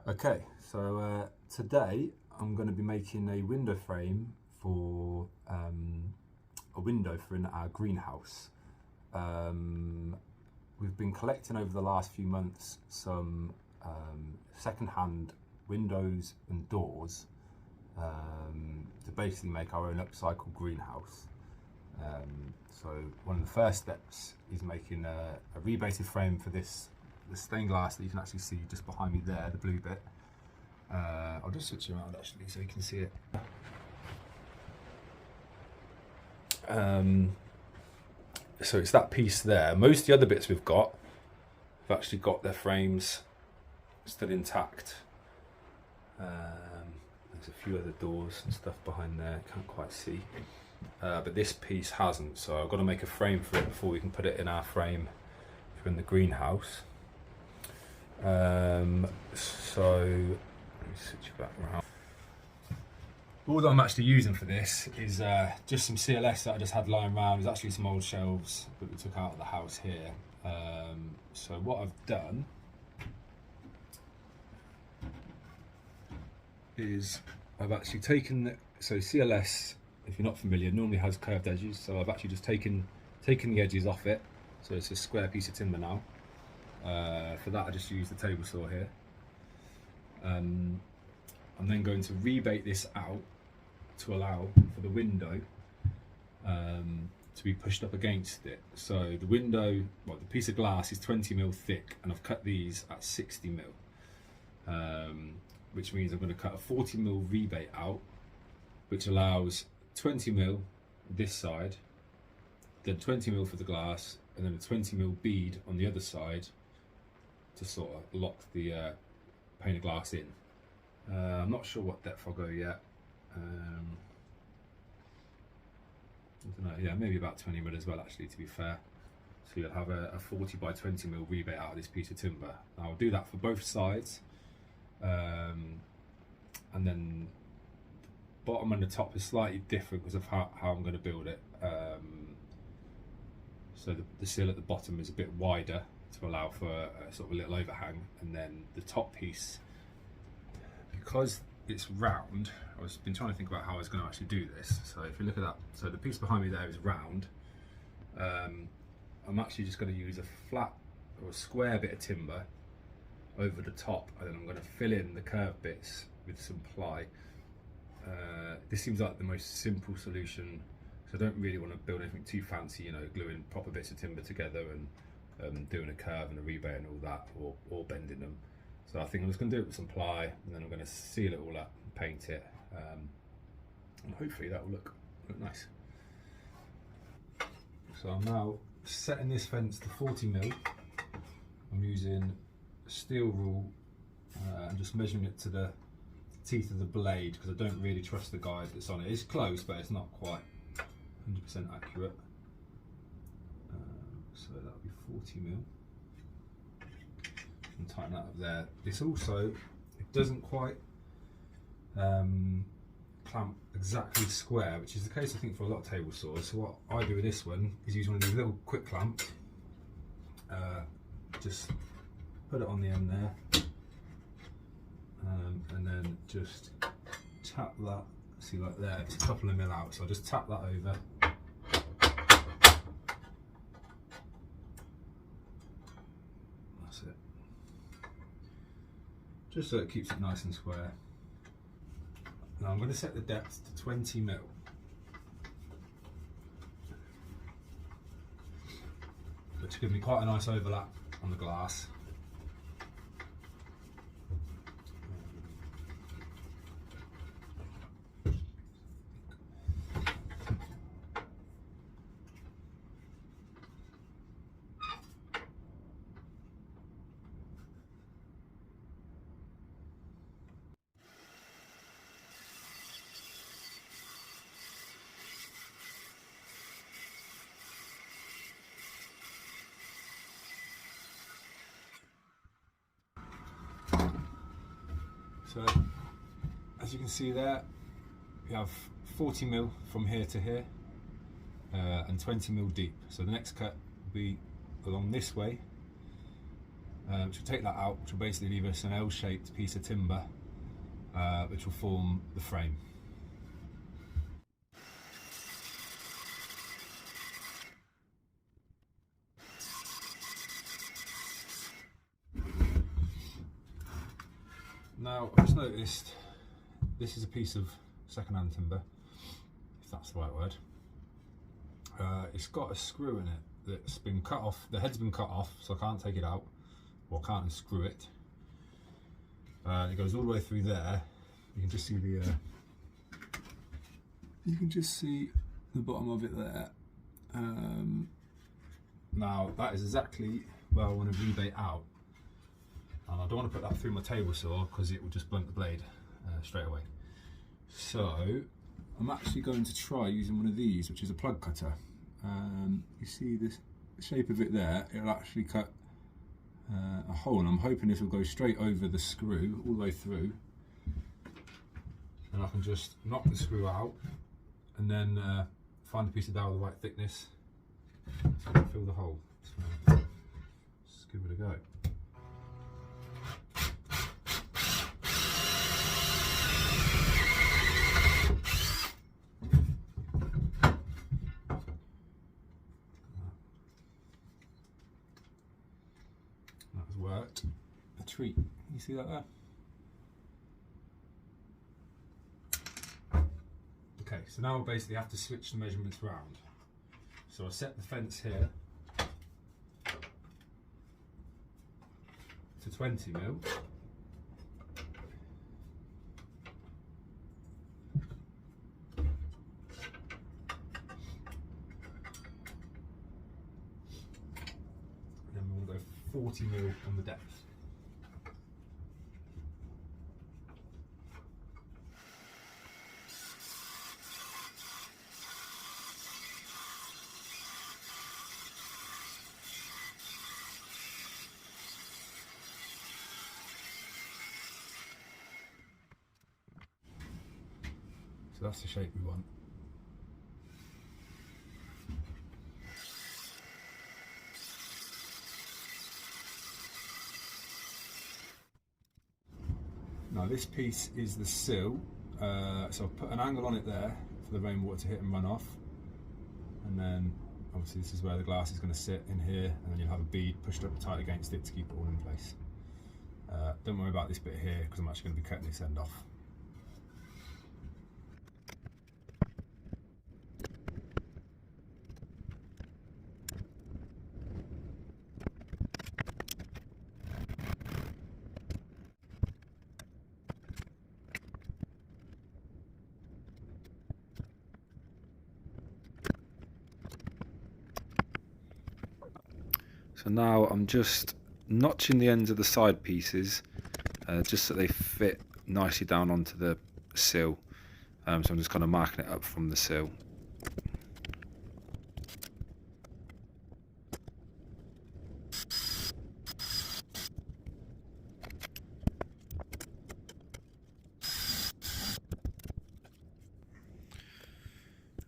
Okay, so today I'm going to be making a window frame for a window for in our greenhouse. We've been collecting over the last few months some second-hand windows and doors to basically make our own upcycled greenhouse. So one of the first steps is making a rebaited frame for this the stained glass that you can actually see just behind me there, the blue bit. I'll just switch around actually so you can see it. So it's that piece there. Most of the other bits we've have actually got their frames still intact. There's a few other doors and stuff behind there, can't quite see. But this piece hasn't, so I've got to make a frame for it before we can put it in our frame for in the greenhouse. So let me switch it back around. All that I'm actually using for this is just some CLS that I just had lying around. There's actually some old shelves that we took out of the house here. So what I've done is I've actually taken, so CLS, if you're not familiar, normally has curved edges. So I've actually just taken the edges off it. So it's a square piece of timber now. For that I just use the table saw here. I'm then going to rebate this out to allow for the window to be pushed up against it. So the window, well, the piece of glass is 20mm thick, and I've cut these at 60mm, which means I'm going to cut a 40mm rebate out, which allows 20mm this side, then 20mm for the glass, and then a 20mm bead on the other side to sort of lock the pane of glass in. I'm not sure what depth I'll go yet. I don't know, yeah, maybe about 20mm as well actually, to be fair. So you'll have a 40 by 20mm rebate out of this piece of timber. Now I'll do that for both sides. And then the bottom and the top is slightly different because of how I'm going to build it. So the sill at the bottom is a bit wider to allow for a sort of a little overhang, and then the top piece, because it's round, I've been trying to think about how I was going to actually do this. So if you look at that, so the piece behind me there is round. I'm actually just going to use a flat or a square bit of timber over the top, and then I'm going to fill in the curved bits with some ply. This seems like the most simple solution, so I don't really want to build anything too fancy, you know, gluing proper bits of timber together and doing a curve and a rebate and all that, or bending them. So I think I'm just going to do it with some ply, and then I'm going to seal it all up and paint it, and hopefully that will look nice. So I'm now setting this fence to 40mm. I'm using steel rule and just measuring it to the teeth of the blade, because I don't really trust the guide that's on it. It's close, but it's not quite 100% accurate. So that'll be 40mm. And tighten that up there. This also, it doesn't quite clamp exactly square, which is the case I think for a lot of table saws. So what I do with this one is use one of these little quick clamps. Just put it on the end there, and then just tap that. See, like there, it's a couple of mil out, so I'll just tap that over. That's it. Just so it keeps it nice and square. Now I'm going to set the depth to 20mm. Which gives me quite a nice overlap on the glass. So as you can see there, we have 40mm from here to here, and 20mm deep. So the next cut will be along this way, which will take that out, which will basically leave us an L-shaped piece of timber, which will form the frame. Now, I've just noticed this is a piece of second-hand timber, if that's the right word. It's got a screw in it that's been cut off. The head's been cut off, so I can't take it out, or I can't unscrew it. It goes all the way through there. You can just see the bottom of it there. Now that is exactly where I want to rebate out, and I don't want to put that through my table saw because it will just blunt the blade straight away. So I'm actually going to try using one of these, which is a plug cutter. You see this shape of it there, it'll actually cut a hole, and I'm hoping this will go straight over the screw all the way through, and I can just knock the screw out and then find a piece of dowel of the right thickness so I can fill the hole. So let's give it a go. Worked a treat. You see that there? Okay, so now we basically have to switch the measurements around. So I set the fence here to 20 mil. Then we'll go 40 mil on the depth. So that's the shape we want. Now this piece is the sill, so I've put an angle on it there for the rainwater to hit and run off, and then obviously this is where the glass is going to sit in here, and then you'll have a bead pushed up tight against it to keep it all in place. Don't worry about this bit here because I'm actually going to be cutting this end off. So now I'm just notching the ends of the side pieces just so they fit nicely down onto the sill. So I'm just kind of marking it up from the sill.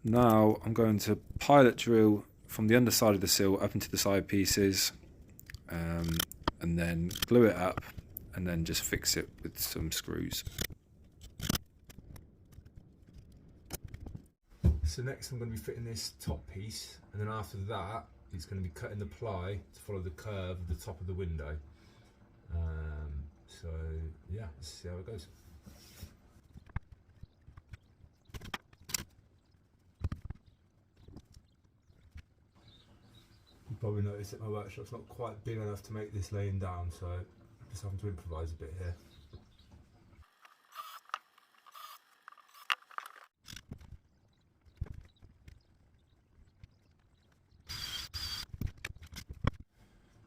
Now I'm going to pilot drill from the underside of the sill up into the side pieces, and then glue it up and then just fix it with some screws. So next I'm going to be fitting this top piece, and then after that it's going to be cutting the ply to follow the curve of the top of the window. So yeah, let's see how it goes. You probably noticed that my workshop's not quite big enough to make this laying down, so I'm just having to improvise a bit here.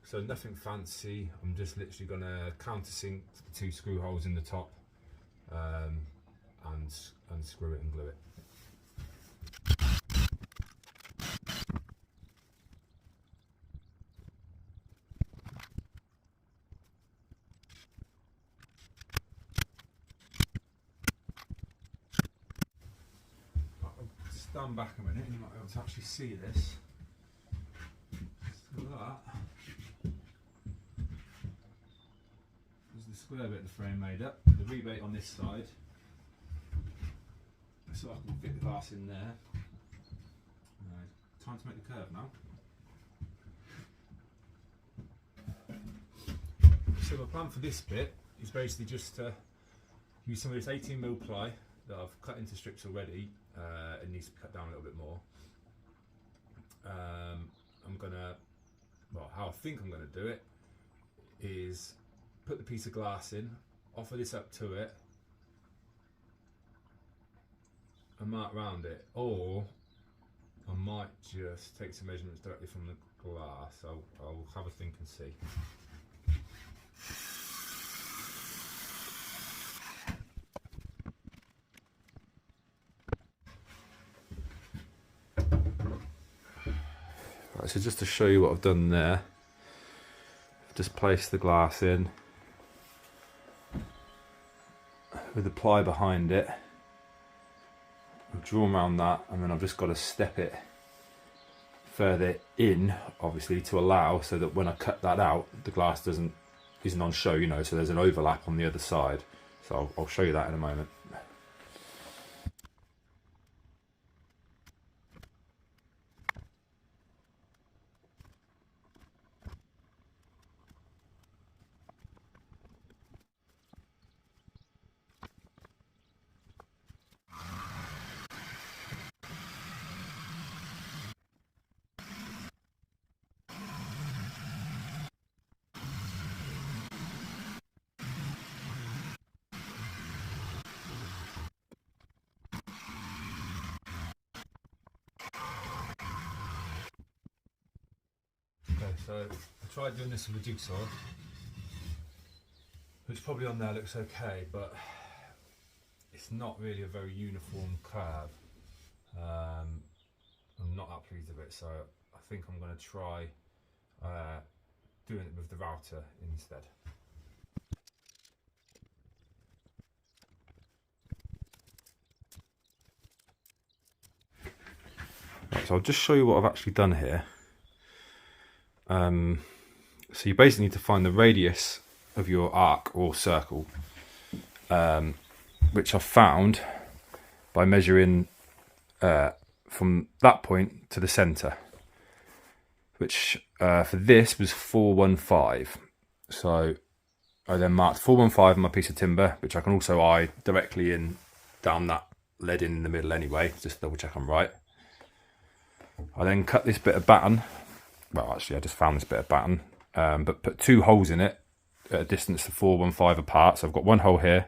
So nothing fancy, I'm just literally going to countersink the 2 screw holes in the top and unscrew it and glue it. Stand back a minute and you might be able to actually see this. So that square bit of the frame made up. The rebate on this side, so I can fit the glass in there. Time to make the curve now. So my plan for this bit is basically just to use some of this 18mm ply that I've cut into strips already. It needs to be cut down a little bit more. I'm gonna, well, how I think I'm gonna do it is put the piece of glass in, offer this up to it, and mark round it, or I might just take some measurements directly from the glass. I'll have a think and see. Right, so just to show you what I've done there, I've just placed the glass in with the ply behind it. I've drawn around that, and then I've just got to step it further in, obviously, to allow so that when I cut that out, the glass isn't on show, you know, so there's an overlap on the other side. So I'll show you that in a moment. Okay, so I tried doing this with a jigsaw, which probably on there looks okay, but it's not really a very uniform curve. I'm not that pleased with it, so I think I'm going to try doing it with the router instead. Right, so I'll just show you what I've actually done here. So you basically need to find the radius of your arc or circle, which I found by measuring from that point to the centre, which for this was 415. So I then marked 415 on my piece of timber, which I can also eye directly in down that lead in the middle anyway, just to double check I'm right. I then cut this bit of batten. Well, actually, I just found this bit of batten, but put 2 holes in it at a distance to 415 apart. So I've got one hole here,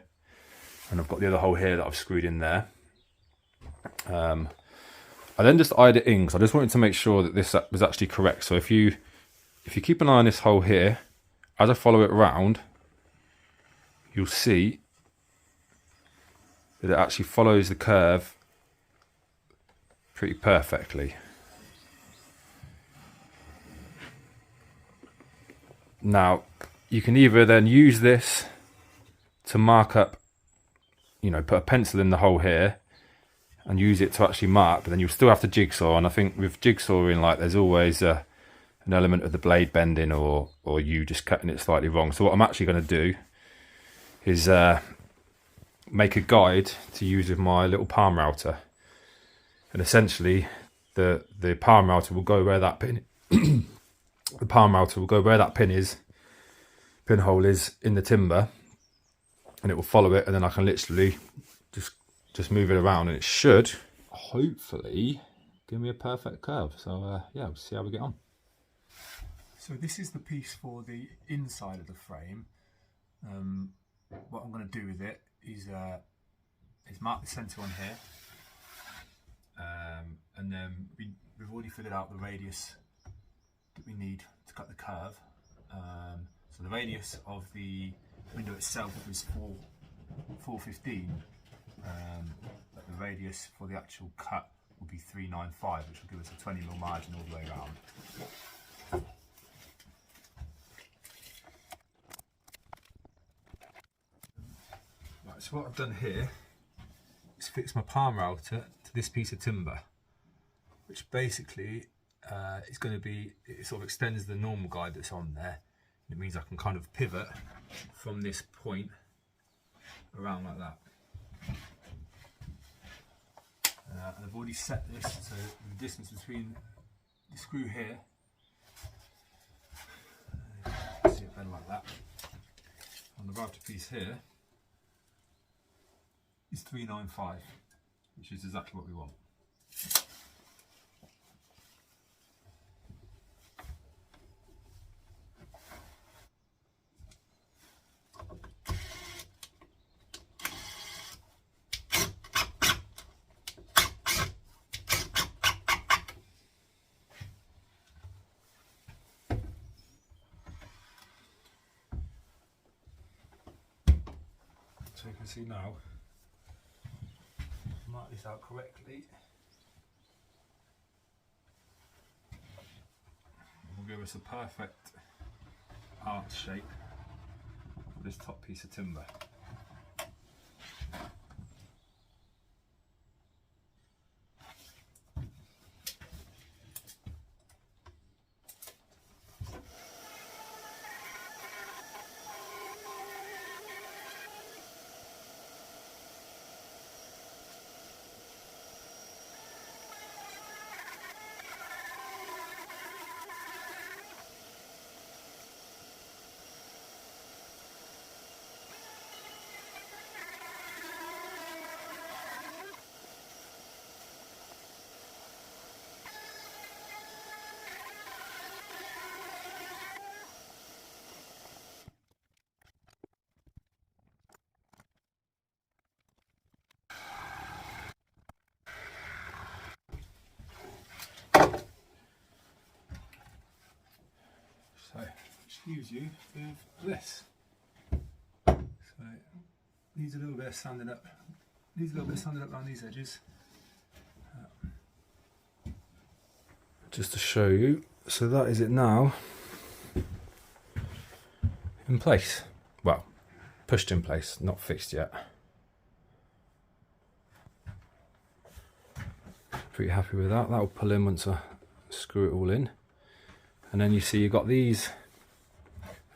and I've got the other hole here that I've screwed in there. I then just eyed it in because I just wanted to make sure that this was actually correct. So if you keep an eye on this hole here, as I follow it around, you'll see that it actually follows the curve pretty perfectly. Now, you can either then use this to mark up, you know, put a pencil in the hole here and use it to actually mark, but then you'll still have to jigsaw. And I think with jigsawing, like, there's always an element of the blade bending or you just cutting it slightly wrong. So what I'm actually going to do is make a guide to use with my little palm router. And essentially, the palm router will go where that pin the palm router will go where that pinhole is in the timber, and it will follow it, and then I can literally just move it around, and it should hopefully give me a perfect curve. So yeah, we'll see how we get on. So this is the piece for the inside of the frame. What I'm going to do with it is mark the centre one here, and then we've already figured out the radius that we need to cut the curve. So the radius of the window itself was 415, but the radius for the actual cut will be 395, which will give us a 20mm margin all the way around. Right, so what I've done here is fix my palm router to this piece of timber, which basically is going to be, it sort of extends the normal guide that's on there. It means I can kind of pivot from this point around like that. And I've already set this so the distance between the screw here, see it better like that, on the router piece here is 395, which is exactly what we want. So you can see now, mark this out correctly. Will give us a perfect arch shape for this top piece of timber. So, excuse you with this. So, needs a little bit of sanding up. Needs a little bit of sanding up around these edges. Just to show you, so that is it now. In place. Well, pushed in place, not fixed yet. Pretty happy with that. That'll pull in once I screw it all in. And then you see you've got these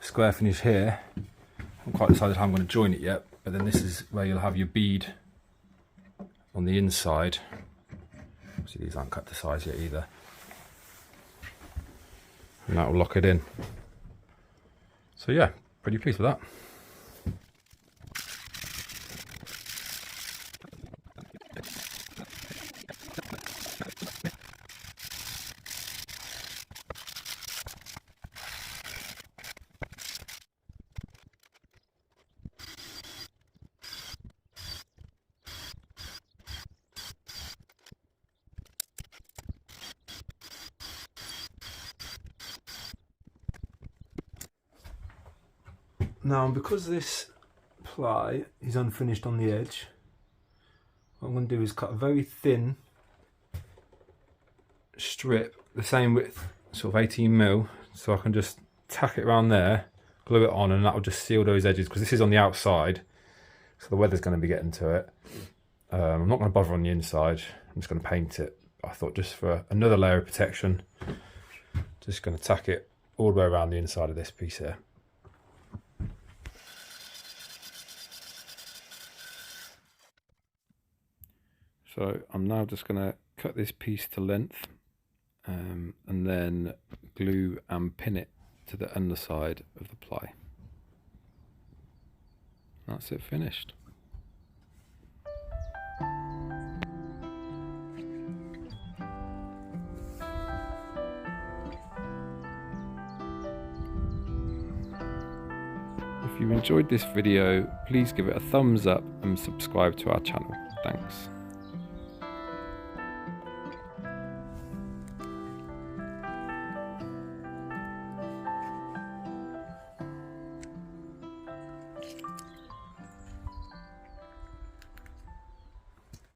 square finish here. I haven't quite decided how I'm going to join it yet, but then this is where you'll have your bead on the inside. See, these aren't cut to size yet either. And that will lock it in. So yeah, pretty pleased with that. Now, because this ply is unfinished on the edge, what I'm going to do is cut a very thin strip, the same width, sort of 18mm, so I can just tack it around there, glue it on, and that will just seal those edges, because this is on the outside, so the weather's going to be getting to it. I'm not going to bother on the inside, I'm just going to paint it. I thought just for another layer of protection, just going to tack it all the way around the inside of this piece here. So I'm now just going to cut this piece to length and then glue and pin it to the underside of the ply. That's it, finished. If you enjoyed this video, please give it a thumbs up and subscribe to our channel. Thanks.